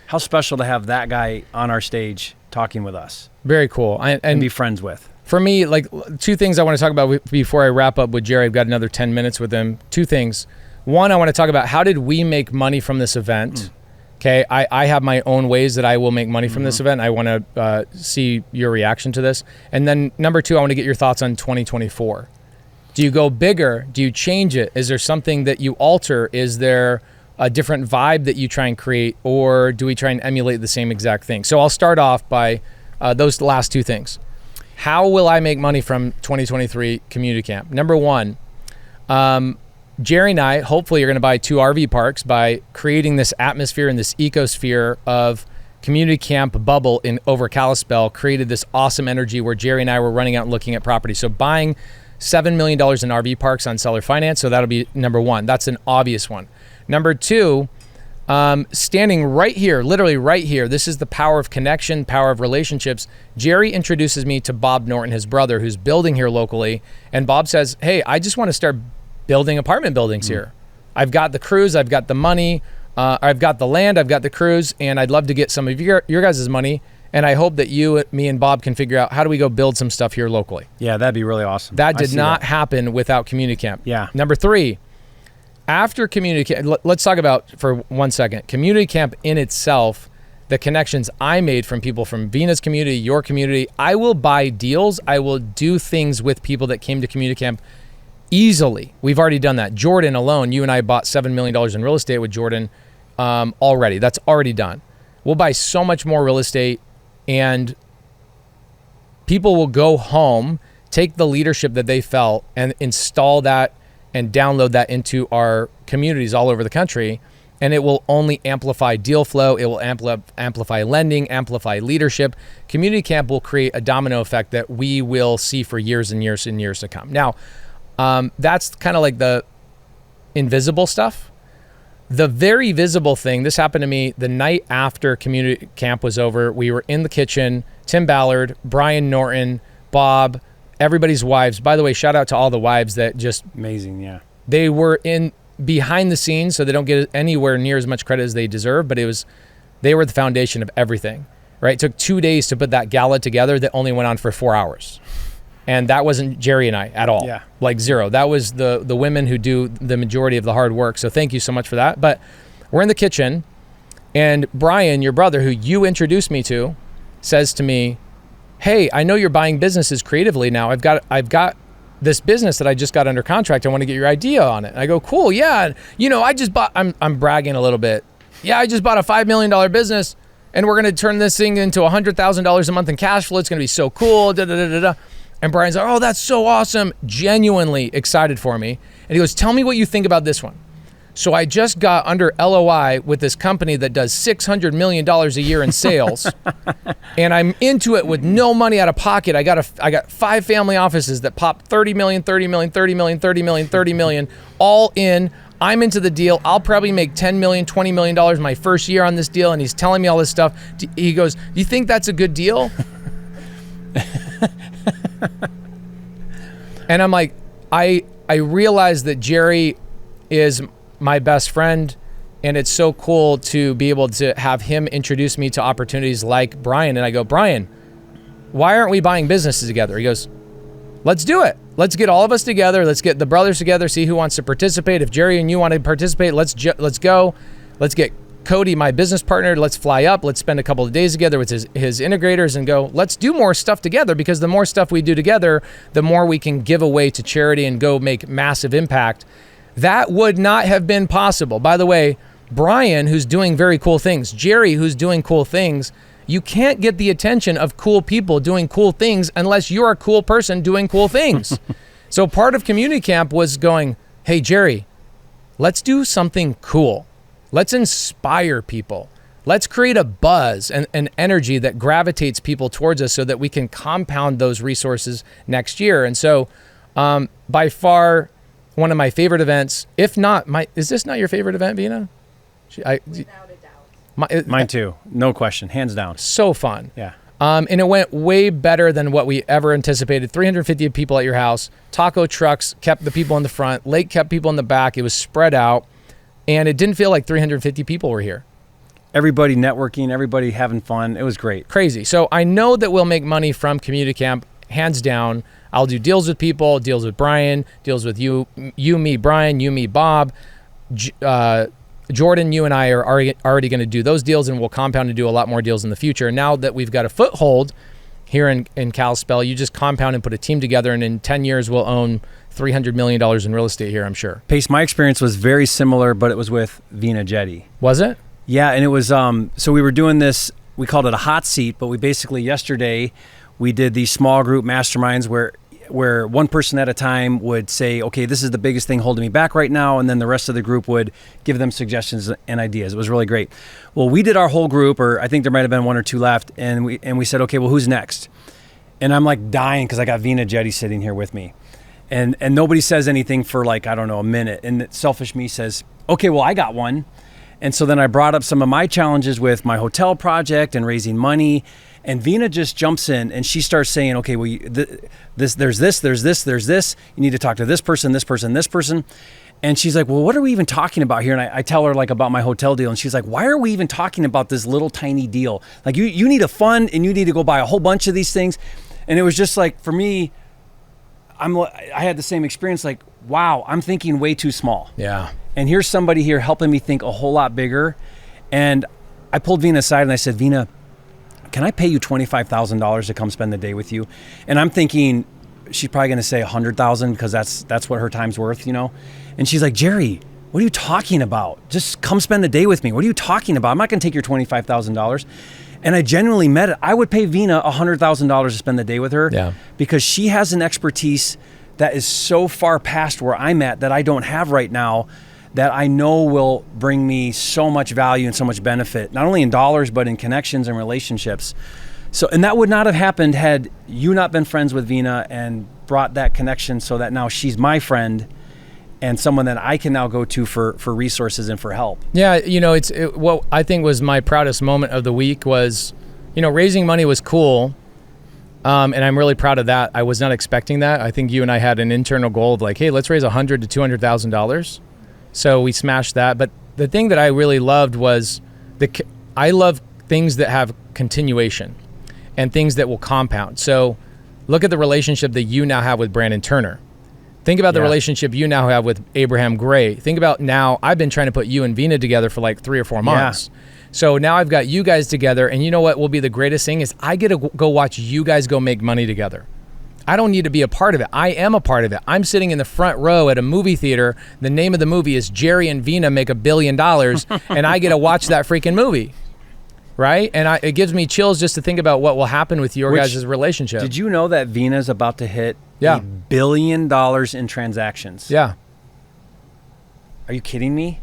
[SPEAKER 2] How special to have that guy on our stage talking with us.
[SPEAKER 1] Very cool.
[SPEAKER 2] And be friends with.
[SPEAKER 1] For me, like 2 things I want to talk about before I wrap up with Jerry. I've got another 10 minutes with him. 2 things. One, I want to talk about how did we make money from this event? Okay, I have my own ways that I will make money from this event. I want to see your reaction to this. And then number 2, I want to get your thoughts on 2024. Do you go bigger? Do you change it? Is there something that you alter? Is there a different vibe that you try and create? Or do we try and emulate the same exact thing? So I'll start off by those last 2 things. How will I make money from 2023 community camp? Number one, Jerry and I hopefully are going to buy 2 RV parks by creating this atmosphere and this ecosphere of community camp bubble over Kalispell. Created this awesome energy where Jerry and I were running out and looking at property. So buying $7 million in RV parks on seller finance. So that'll be number one. That's an obvious one. Number two, standing right here, literally right here. This is the power of connection, power of relationships. Jerry introduces me to Bob Norton, his brother, who's building here locally. And Bob says, hey, I just want to start building apartment buildings here. I've got the crews, I've got the money, I've got the land, I've got the crews, and I'd love to get some of your guys' money. And I hope that you, me, and Bob can figure out how do we go build some stuff here locally.
[SPEAKER 2] Yeah, that'd be really awesome.
[SPEAKER 1] That did not happen without community camp.
[SPEAKER 2] Yeah.
[SPEAKER 1] Number three, after community camp, let's talk about for 1 second, community camp in itself, the connections I made from people from Vina's community, your community. I will buy deals. I will do things with people that came to community camp easily. We've already done that. Jordan alone, you and I bought $7 million in real estate with Jordan already. That's already done. We'll buy so much more real estate, and people will go home, take the leadership that they felt and install that and download that into our communities all over the country. And it will only amplify deal flow. It will amplify lending, amplify leadership. Community camp will create a domino effect that we will see for years and years and years to come. Now, that's kind of like the invisible stuff. The very visible thing, this happened to me the night after community camp was over. We were in the kitchen, Tim Ballard, Brian Norton, Bob, everybody's wives. By the way, shout out to all the wives that just...
[SPEAKER 2] Amazing, yeah.
[SPEAKER 1] They were in behind the scenes, so they don't get anywhere near as much credit as they deserve, but they were the foundation of everything, right? It took 2 days to put that gala together that only went on for 4 hours. And that wasn't Jerry and I at all.
[SPEAKER 2] Yeah.
[SPEAKER 1] Like zero. That was the women who do the majority of the hard work. So thank you so much for that. But we're in the kitchen, and Brian, your brother, who you introduced me to, says to me, hey, I know you're buying businesses creatively now. I've got this business that I just got under contract. I want to get your idea on it. And I go, cool, yeah. You know, I just bought, I'm bragging a little bit. Yeah, I just bought a $5 million business, and we're going to turn this thing into $100,000 a month in cash flow. It's going to be so cool. Da, da, da, da, da. And Brian's like, oh, that's so awesome. Genuinely excited for me. And he goes, tell me what you think about this one. So I just got under LOI with this company that does $600 million a year in sales. And I'm into it with no money out of pocket. I got 5 family offices that pop 30 million, 30 million, 30 million, 30 million, 30 million, all in. I'm into the deal. I'll probably make $10 million, $20 million my first year on this deal. And he's telling me all this stuff. He goes, do you think that's a good deal? And I'm like, I realize that Jerry is my best friend, and it's so cool to be able to have him introduce me to opportunities like Brian. And I go, Brian, why aren't we buying businesses together? He goes, let's do it. Let's get all of us together. Let's get the brothers together, see who wants to participate. If Jerry and you want to participate, let's go. Let's get Cody, my business partner. Let's fly up. Let's spend a couple of days together with his integrators and go, let's do more stuff together, because the more stuff we do together, the more we can give away to charity and go make massive impact. That would not have been possible. By the way, Brian, who's doing very cool things, Jerry, who's doing cool things, you can't get the attention of cool people doing cool things unless you're a cool person doing cool things. So part of community camp was going, hey, Jerry, let's do something cool. Let's inspire people. Let's create a buzz and an energy that gravitates people towards us so that we can compound those resources next year. And so by far, one of my favorite events, if not, is this not your favorite event, Vina?
[SPEAKER 3] Without a doubt.
[SPEAKER 2] Mine too. No question. Hands down.
[SPEAKER 1] So fun.
[SPEAKER 2] Yeah.
[SPEAKER 1] And it went way better than what we ever anticipated. 350 people at your house. Taco trucks kept the people in the front. Lake kept people in the back. It was spread out. And it didn't feel like 350 people were here.
[SPEAKER 2] Everybody networking, everybody having fun. It was great.
[SPEAKER 1] Crazy. So I know that we'll make money from community camp, hands down. I'll do deals with people, deals with Brian, deals with you, me, Brian, you, me, Bob. Jordan, you and I are already going to do those deals, and we'll compound and do a lot more deals in the future. Now that we've got a foothold here in Kalispell, you just compound and put a team together, and in 10 years, we'll own $300 million in real estate here, I'm sure.
[SPEAKER 2] Pace, my experience was very similar, but it was with Vina Jetty.
[SPEAKER 1] Was it?
[SPEAKER 2] Yeah, and it was, so we were doing this, we called it a hot seat, but we basically yesterday, We did these small group masterminds where one person at a time would say, okay, this is the biggest thing holding me back right now. And then the rest of the group would give them suggestions and ideas. It was really great. Well, we did our whole group, or I think there might've been 1 or 2 left. And we said, okay, well, who's next? And I'm like dying because I got Vina Jetty sitting here with me. And nobody says anything for like, I don't know, a minute. And selfish me says, okay, well, I got one. And so then I brought up some of my challenges with my hotel project and raising money. And Vina just jumps in and she starts saying, okay, well, there's this. You need to talk to this person, this person, this person. And she's like, well, what are we even talking about here? And I tell her like about my hotel deal. And she's like, why are we even talking about this little tiny deal? Like you need a fund and you need to go buy a whole bunch of these things. And it was just like, for me, I had the same experience. Like, wow, I'm thinking way too small.
[SPEAKER 1] Yeah.
[SPEAKER 2] And here's somebody here helping me think a whole lot bigger. And I pulled Vina aside and I said, Vina, can I pay you $25,000 to come spend the day with you? And I'm thinking she's probably going to say $100,000 because that's what her time's worth, you know? And she's like, Jerry, what are you talking about? Just come spend the day with me. What are you talking about? I'm not going to take your $25,000. And I genuinely meant it. I would pay Vina $100,000 to spend the day with her because she has an expertise that is so far past where I'm at that I don't have right now, that I know will bring me so much value and so much benefit, not only in dollars, but in connections and relationships. So, and that would not have happened had you not been friends with Vina and brought that connection so that now she's my friend and someone that I can now go to for resources and for help.
[SPEAKER 1] Yeah, you know, what I think was my proudest moment of the week was, you know, raising money was cool. And I'm really proud of that. I was not expecting that. I think you and I had an internal goal of like, hey, let's raise $100,000 to $200,000. So we smashed that. But the thing that I really loved was I love things that have continuation and things that will compound. So look at the relationship that you now have with Brandon Turner. Think about the relationship you now have with Abraham Gray. Think about now, I've been trying to put you and Vina together for like 3 or 4 months. Yeah. So now I've got you guys together, and you know what will be the greatest thing is I get to go watch you guys go make money together. I don't need to be a part of it. I am a part of it. I'm sitting in the front row at a movie theater. The name of the movie is Jerry and Vina Make $1 Billion, and I get to watch that freaking movie, right? And it gives me chills just to think about what will happen with your guys' relationship.
[SPEAKER 2] Did you know that Vina's about to hit $1 billion in transactions?
[SPEAKER 1] Yeah.
[SPEAKER 2] Are you kidding me?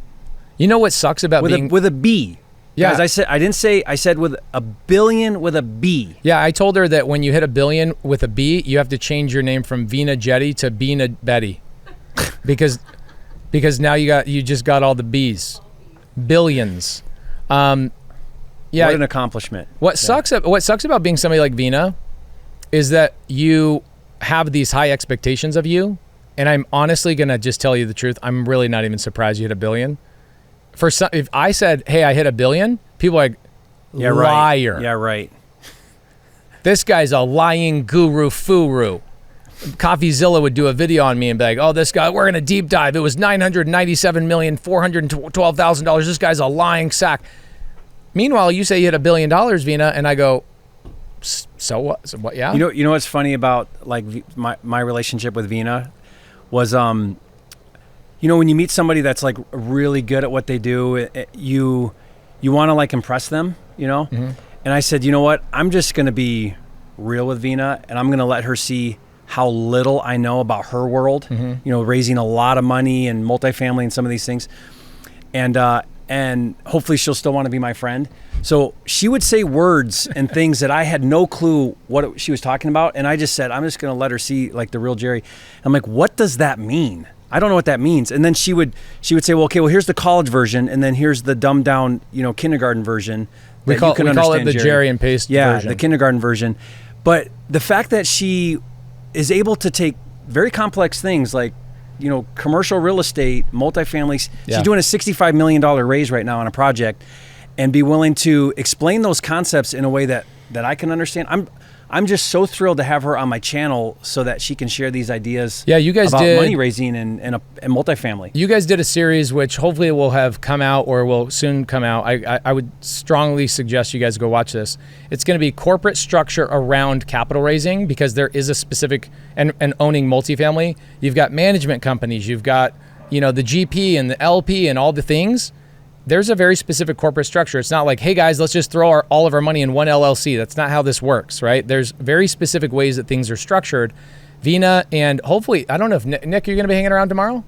[SPEAKER 1] You know what sucks about
[SPEAKER 2] with a B? Yeah, guys, I said with $1 billion with a B.
[SPEAKER 1] Yeah, I told her that when you hit $1 billion with a B, you have to change your name from Vina Jetty to Bina Betty, because now you just got all the B's, billions.
[SPEAKER 2] Yeah, what an accomplishment.
[SPEAKER 1] What sucks about being somebody like Vina is that you have these high expectations of you, and I'm honestly gonna just tell you the truth. I'm really not even surprised you hit $1 billion. If I said, hey, I hit $1 billion, people are like, liar.
[SPEAKER 2] Right. Yeah, right.
[SPEAKER 1] This guy's a lying guru furu. CoffeeZilla would do a video on me and be like, oh, this guy, we're in a deep dive. It was $997,412,000. This guy's a lying sack. Meanwhile, you say you hit $1 billion, Vina, and I go, so what? So what? Yeah.
[SPEAKER 2] You know what's funny about like my relationship with Vina was, you know, when you meet somebody that's like really good at what they do, you want to like impress them, you know? Mm-hmm. And I said, you know what? I'm just going to be real with Vina, and I'm going to let her see how little I know about her world, you know, raising a lot of money and multifamily and some of these things. And hopefully she'll still want to be my friend. So she would say words and things that I had no clue what she was talking about. And I just said, I'm just going to let her see like the real Jerry. I'm like, what does that mean? I don't know what that means. And then she would say, well, okay, well, here's the college version, and then here's the dumbed down, you know, kindergarten version.
[SPEAKER 1] We call it the Jerry and Paste version.
[SPEAKER 2] Yeah, the kindergarten version. But the fact that she is able to take very complex things like, you know, commercial real estate, multifamily. Yeah. She's doing a $65 million raise right now on a project, and be willing to explain those concepts in a way that I can understand. I'm just so thrilled to have her on my channel so that she can share these ideas.
[SPEAKER 1] Yeah, you guys
[SPEAKER 2] about
[SPEAKER 1] did
[SPEAKER 2] money raising and multifamily.
[SPEAKER 1] You guys did a series which hopefully will have come out or will soon come out. I would strongly suggest you guys go watch this. It's going to be corporate structure around capital raising, because there is a specific and owning multifamily. You've got management companies. You've got, you know, the GP and the LP and all the things. there's a very specific corporate structure. It's not like, hey guys, let's just throw all of our money in one LLC. That's not how this works, right? There's very specific ways that things are structured. Vina, and hopefully, I don't know if Nick, you're going to be hanging around tomorrow?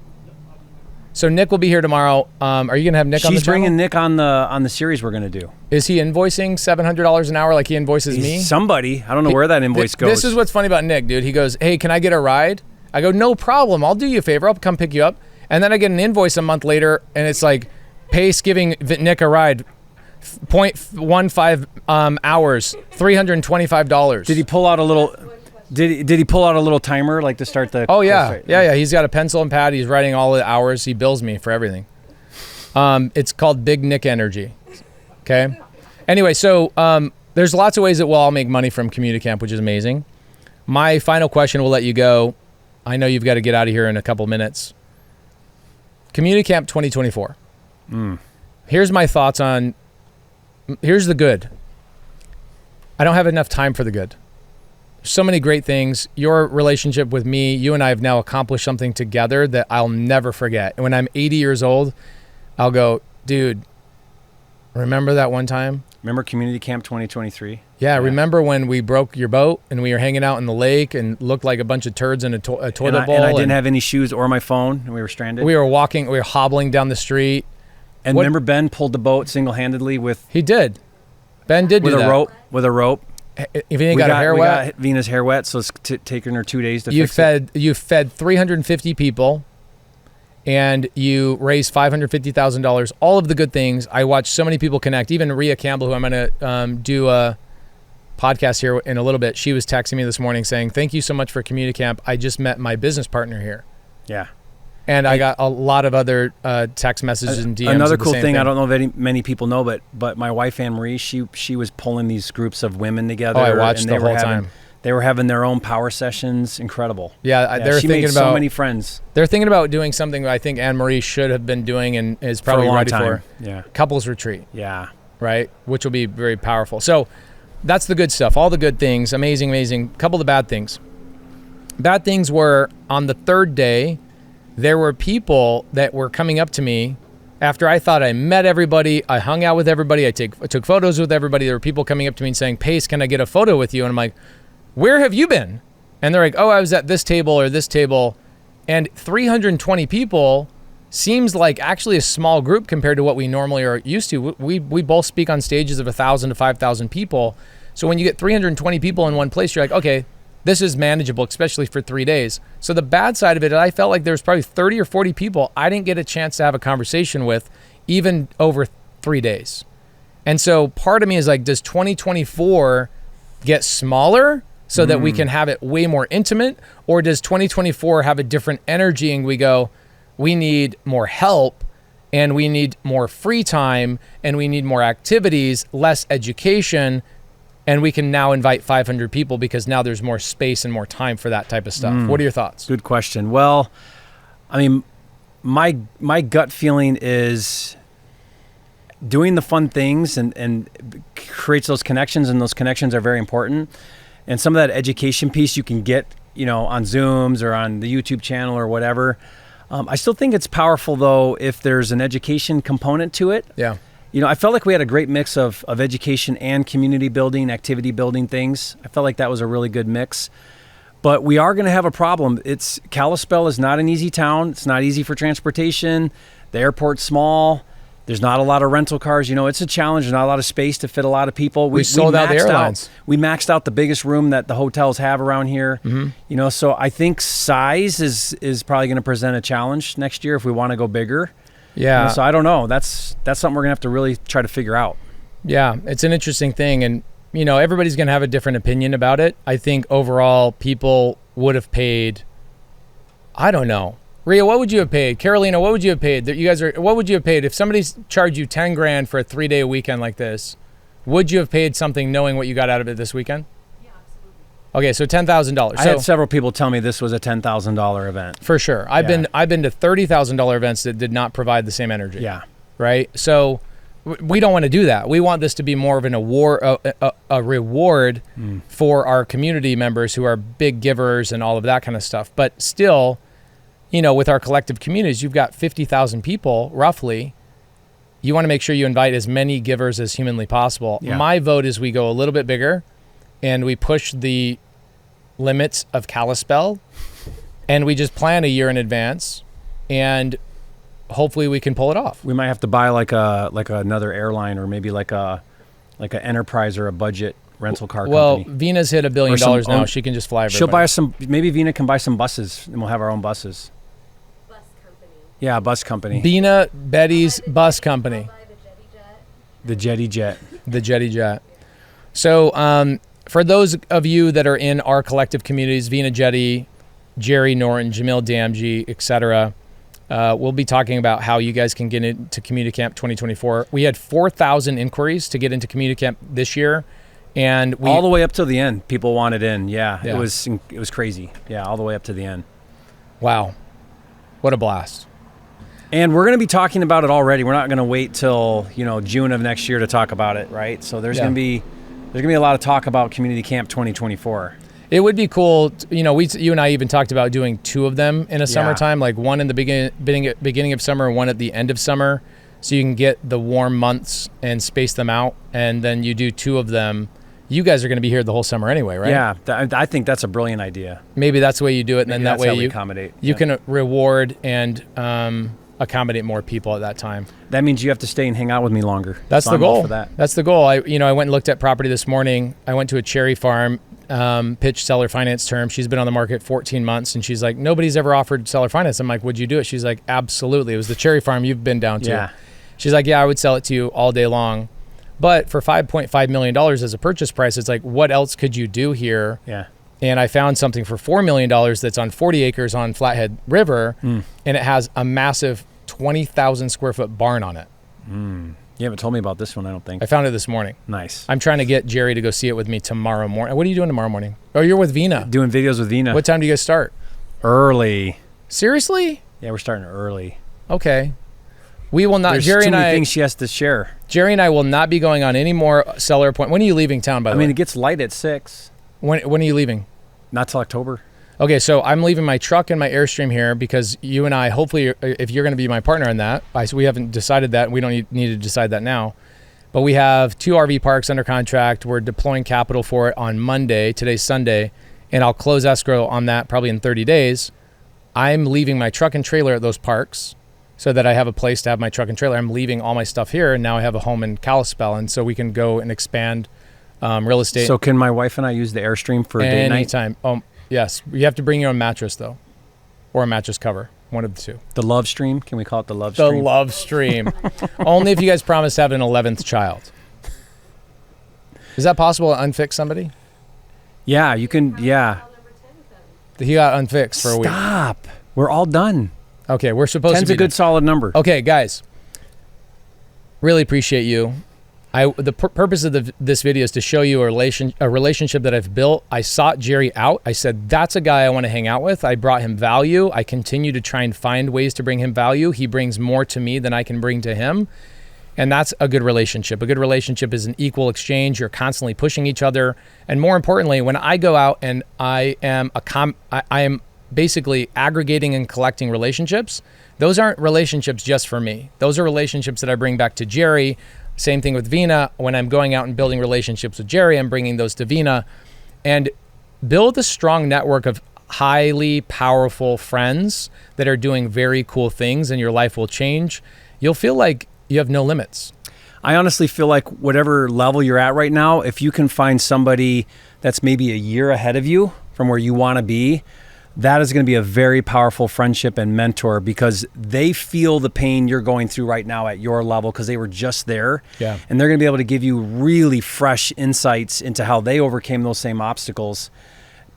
[SPEAKER 1] So Nick will be here tomorrow. Are you going to have Nick on the channel?
[SPEAKER 2] She's bringing Nick on the series we're going to do.
[SPEAKER 1] Is he invoicing $700 an hour like he invoices me?
[SPEAKER 2] Somebody. I don't know where that invoice goes.
[SPEAKER 1] This is what's funny about Nick, dude. He goes, hey, can I get a ride? I go, no problem. I'll do you a favor. I'll come pick you up. And then I get an invoice a month later, and it's like, Pace giving Nick a ride, 0.15 hours, $325.
[SPEAKER 2] Did he pull out a little... Did he pull out a little timer like to start the?
[SPEAKER 1] Oh yeah, yeah. He's got a pencil and pad. He's writing all the hours. He bills me for everything. It's called Big Nick Energy. Okay. Anyway, so there's lots of ways that we'll all make money from CommuniCamp, which is amazing. My final question, we'll let you go. I know you've got to get out of here in a couple minutes. CommuniCamp 2024. Here's my thoughts on. Here's the good. I don't have enough time for the good. So many great things. Your relationship with me, you and I have now accomplished something together that I'll never forget. And when I'm 80 years old, I'll go, dude, remember that one time?
[SPEAKER 2] Remember CommuniCamp 2023?
[SPEAKER 1] Yeah, remember when we broke your boat and we were hanging out in the lake and looked like a bunch of turds in a toilet bowl?
[SPEAKER 2] And I didn't have any shoes or my phone, and we were stranded.
[SPEAKER 1] We were hobbling down the street.
[SPEAKER 2] And remember Ben pulled the boat single-handedly with...
[SPEAKER 1] He did. Ben did do that.
[SPEAKER 2] With a rope.
[SPEAKER 1] If you got her hair wet,
[SPEAKER 2] we got Vina's hair wet, so it's taking her 2 days to fix it.
[SPEAKER 1] You fed 350 people, and you raised $550,000. All of the good things. I watched so many people connect. Even Rhea Campbell, who I'm going to do a podcast here in a little bit, she was texting me this morning saying, "Thank you so much for CommuniCamp. I just met my business partner here."
[SPEAKER 2] Yeah.
[SPEAKER 1] And I got a lot of other text messages and DMs.
[SPEAKER 2] Another cool thing, I don't know if many people know, but my wife Anne Marie, she was pulling these groups of women together.
[SPEAKER 1] Oh, I watched the whole time.
[SPEAKER 2] They were having their own power sessions. Incredible.
[SPEAKER 1] Yeah, they're
[SPEAKER 2] she
[SPEAKER 1] thinking
[SPEAKER 2] made
[SPEAKER 1] about
[SPEAKER 2] so many friends.
[SPEAKER 1] They're thinking about doing something that I think Anne Marie should have been doing and is probably ready for.
[SPEAKER 2] Yeah.
[SPEAKER 1] Couples retreat.
[SPEAKER 2] Yeah.
[SPEAKER 1] Right, which will be very powerful. So that's the good stuff. All the good things. Amazing, amazing. Couple of the bad things. Bad things were on the third day. There were people that were coming up to me after I thought I met everybody, I hung out with everybody, I took photos with everybody. There were people coming up to me and saying, Pace, can I get a photo with you? And I'm like, where have you been? And they're like, oh, I was at this table or this table. And 320 people seems like actually a small group compared to what we normally are used to. We both speak on stages of 1,000 to 5,000 people. So when you get 320 people in one place, you're like, okay, this is manageable, especially for 3 days. So the bad side of it, I felt like there was probably 30 or 40 people I didn't get a chance to have a conversation with even over 3 days. And so part of me is like, does 2024 get smaller so that we can have it way more intimate? Or does 2024 have a different energy and we go, we need more help and we need more free time and we need more activities, less education, and we can now invite 500 people because now there's more space and more time for that type of stuff. What are your thoughts?
[SPEAKER 2] Good question. Well, I mean, my gut feeling is doing the fun things and creates those connections, and those connections are very important. And some of that education piece you can get, on Zooms or on the YouTube channel or whatever. I still think it's powerful though if there's an education component to it.
[SPEAKER 1] Yeah.
[SPEAKER 2] I felt like we had a great mix of education and community building, activity building things. I felt like that was a really good mix. But we are going to have a problem. Kalispell is not an easy town. It's not easy for transportation. The airport's small. There's not a lot of rental cars. It's a challenge. There's not a lot of space to fit a lot of people.
[SPEAKER 1] We sold out the airlines.
[SPEAKER 2] We maxed out the biggest room that the hotels have around here. So I think size is probably going to present a challenge next year if we want to go bigger.
[SPEAKER 1] Yeah.
[SPEAKER 2] So I don't know. That's something we're going to have to really try to figure out.
[SPEAKER 1] Yeah, it's an interesting thing. And, everybody's going to have a different opinion about it. I think overall people would have paid, I don't know. Rhea, what would you have paid? Carolina, what would you have paid? What would you have paid if somebody's charged you 10 grand for a 3-day weekend like this? Would you have paid something knowing what you got out of it this weekend?
[SPEAKER 3] Yeah, absolutely.
[SPEAKER 1] Okay, so $10,000.
[SPEAKER 2] I had several people tell me this was a $10,000 event.
[SPEAKER 1] For sure. I've been to $30,000 events that did not provide the same energy.
[SPEAKER 2] Yeah.
[SPEAKER 1] Right? So we don't want to do that. We want this to be more of an award, a reward for our community members who are big givers and all of that kind of stuff. But still, with our collective communities, you've got 50,000 people roughly. you want to make sure you invite as many givers as humanly possible.
[SPEAKER 2] Yeah.
[SPEAKER 1] My vote is we go a little bit bigger and we push the limits of Kalispell and we just plan a year in advance and hopefully we can pull it off.
[SPEAKER 2] We might have to buy like another airline or maybe like an enterprise or a budget rental car
[SPEAKER 1] Well,
[SPEAKER 2] company.
[SPEAKER 1] Vina's hit $1 billion now. She can just fly everybody.
[SPEAKER 2] She'll buy us some, maybe Vina can buy some buses and we'll have our own buses.
[SPEAKER 3] Bus company.
[SPEAKER 2] Yeah, a bus company.
[SPEAKER 1] Vina Betty's Bus Company.
[SPEAKER 3] Buy the Jetty Jet.
[SPEAKER 2] The Jetty Jet.
[SPEAKER 1] The Jetty Jet. So for those of you that are in our collective communities, Vina Jetty, Jerry Norton, Jamil Damji, etc., we'll be talking about how you guys can get into Community Camp 2024. We had 4,000 inquiries to get into Community Camp this year. And we
[SPEAKER 2] All the way up to the end, people wanted in. Yeah,
[SPEAKER 1] Yeah.
[SPEAKER 2] it was crazy. Yeah, all the way up to the end.
[SPEAKER 1] Wow. What a blast.
[SPEAKER 2] And we're going to be talking about it already. We're not going to wait till, June of next year to talk about it, right? So there's going to be a lot of talk about Community Camp 2024.
[SPEAKER 1] It would be cool, you and I even talked about doing 2 of them in a summertime, like one in the beginning of summer and one at the end of summer, so you can get the warm months and space them out, and then you do 2 of them. You guys are going to be here the whole summer anyway, right?
[SPEAKER 2] Yeah, I think that's a brilliant idea.
[SPEAKER 1] Maybe that's the way you do it, and then that way you
[SPEAKER 2] accommodate.
[SPEAKER 1] You can reward and accommodate more people at that time.
[SPEAKER 2] That means you have to stay and hang out with me longer.
[SPEAKER 1] That's
[SPEAKER 2] So
[SPEAKER 1] the
[SPEAKER 2] I'm all
[SPEAKER 1] goal.
[SPEAKER 2] for that.
[SPEAKER 1] That's the goal. I went and looked at property this morning. I went to a cherry farm, pitched seller finance term. She's been on the market 14 months, and she's like, nobody's ever offered seller finance. I'm like, would you do it? She's like, absolutely. It was the cherry farm you've been down to.
[SPEAKER 2] Yeah.
[SPEAKER 1] She's like, yeah, I would sell it to you all day long. But for $5.5 million as a purchase price, it's like, what else could you do here?
[SPEAKER 2] Yeah.
[SPEAKER 1] And I found something for $4 million that's on 40 acres on Flathead River, and it has a massive 20,000 square foot barn on it.
[SPEAKER 2] You haven't told me about this one, I don't think.
[SPEAKER 1] I found it this morning.
[SPEAKER 2] Nice.
[SPEAKER 1] I'm trying to get Jerry to go see it with me tomorrow morning. What are you doing tomorrow morning? Oh, you're with Vina.
[SPEAKER 2] Doing videos with Vina.
[SPEAKER 1] What time do you guys start?
[SPEAKER 2] Early.
[SPEAKER 1] Seriously?
[SPEAKER 2] Yeah, we're starting early.
[SPEAKER 1] Okay. We will not.
[SPEAKER 2] There's
[SPEAKER 1] Jerry
[SPEAKER 2] too
[SPEAKER 1] and
[SPEAKER 2] many
[SPEAKER 1] I.
[SPEAKER 2] things she has to share.
[SPEAKER 1] Jerry and I will not be going on any more seller appointments. When are you leaving town? By the way,
[SPEAKER 2] it gets light at 6.
[SPEAKER 1] when are you leaving?
[SPEAKER 2] Not till October.
[SPEAKER 1] Okay, so I'm leaving my truck and my Airstream here because you and I, hopefully, if you're going to be my partner in that, we haven't decided that. We don't need to decide that now. But we have 2 RV parks under contract. We're deploying capital for it on Monday. Today's Sunday. And I'll close escrow on that probably in 30 days. I'm leaving my truck and trailer at those parks so that I have a place to have my truck and trailer. I'm leaving all my stuff here, and now I have a home in Kalispell, and so we can go and expand real estate.
[SPEAKER 2] So can my wife and I use the Airstream for date night?
[SPEAKER 1] Anytime. Yes. You have to bring your own mattress, though, or a mattress cover. One of the 2.
[SPEAKER 2] The Love Stream? Can we call it the Love
[SPEAKER 1] The
[SPEAKER 2] Stream?
[SPEAKER 1] Love Stream. Only if you guys promise to have an 11th child. Is that possible to unfix somebody?
[SPEAKER 2] Yeah, you can. Yeah.
[SPEAKER 1] He got unfixed for a week.
[SPEAKER 2] Stop. We're all done.
[SPEAKER 1] Okay, we're supposed
[SPEAKER 2] 10's
[SPEAKER 1] to be
[SPEAKER 2] a good solid number.
[SPEAKER 1] Okay, guys. Really appreciate you. The purpose of this video is to show you a relationship that I've built. I sought Jerry out. I said, that's a guy I want to hang out with. I brought him value. I continue to try and find ways to bring him value. He brings more to me than I can bring to him. And that's a good relationship. A good relationship is an equal exchange. You're constantly pushing each other. And more importantly, when I go out and I am basically aggregating and collecting relationships, those aren't relationships just for me. Those are relationships that I bring back to Jerry. Same thing with Vina. When I'm going out and building relationships with Jerry, I'm bringing those to Vina. And build a strong network of highly powerful friends that are doing very cool things, and your life will change. You'll feel like you have no limits.
[SPEAKER 2] I honestly feel like whatever level you're at right now, if you can find somebody that's maybe a year ahead of you from where you want to be, that is going to be a very powerful friendship and mentor, because they feel the pain you're going through right now at your level because they were just there.
[SPEAKER 1] Yeah.
[SPEAKER 2] And they're going to be able to give you really fresh insights into how they overcame those same obstacles.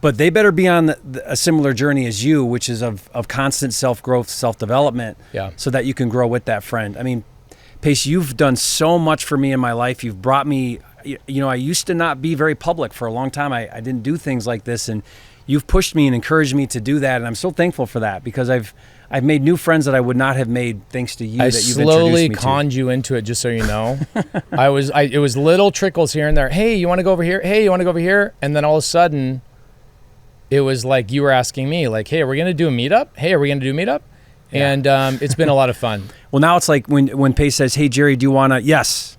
[SPEAKER 2] But they better be on a similar journey as you, which is of constant self-growth, self-development, so that you can grow with that friend. I mean, Pace, you've done so much for me in my life. You've brought me, I used to not be very public for a long time. I didn't do things like this, and you've pushed me and encouraged me to do that. And I'm so thankful for that, because I've made new friends that I would not have made thanks to you.
[SPEAKER 1] I
[SPEAKER 2] that you've
[SPEAKER 1] slowly
[SPEAKER 2] introduced me
[SPEAKER 1] conned you into it, just so you know. It was little trickles here and there. Hey, you want to go over here? Hey, you want to go over here? And then all of a sudden, it was like you were asking me, like, hey, are we going to do a meetup? Hey, are we going to do a meetup? And it's been a lot of fun.
[SPEAKER 2] Well, now it's like when Pace says, "Hey Jerry, do you want to?" Yes.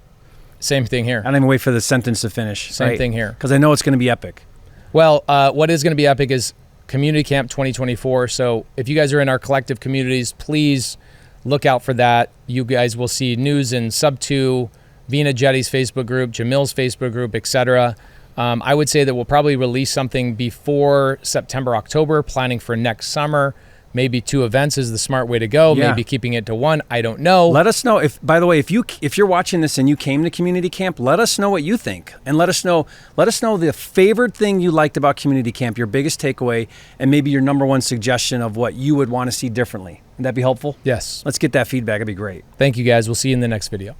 [SPEAKER 1] Same thing here.
[SPEAKER 2] I don't even wait for the sentence to finish.
[SPEAKER 1] Same thing here.
[SPEAKER 2] Because I know it's going to be epic.
[SPEAKER 1] Well, what is going to be epic is Community Camp 2024. So if you guys are in our collective communities, please look out for that. You guys will see news in Sub2, Vina Jetty's Facebook group, Jamil's Facebook group, etc. I would say that we'll probably release something before September, October, planning for next summer. Maybe 2 events is the smart way to go.
[SPEAKER 2] Yeah.
[SPEAKER 1] Maybe keeping it to 1. I don't know.
[SPEAKER 2] Let us know if, by the way, if you're watching this and you came to community camp, let us know what you think, and let us know the favorite thing you liked about community camp, your biggest takeaway, and maybe your number 1 suggestion of what you would want to see differently. Would that be helpful?
[SPEAKER 1] Yes.
[SPEAKER 2] Let's get that feedback. It'd be great.
[SPEAKER 1] Thank you guys. We'll see you in the next video.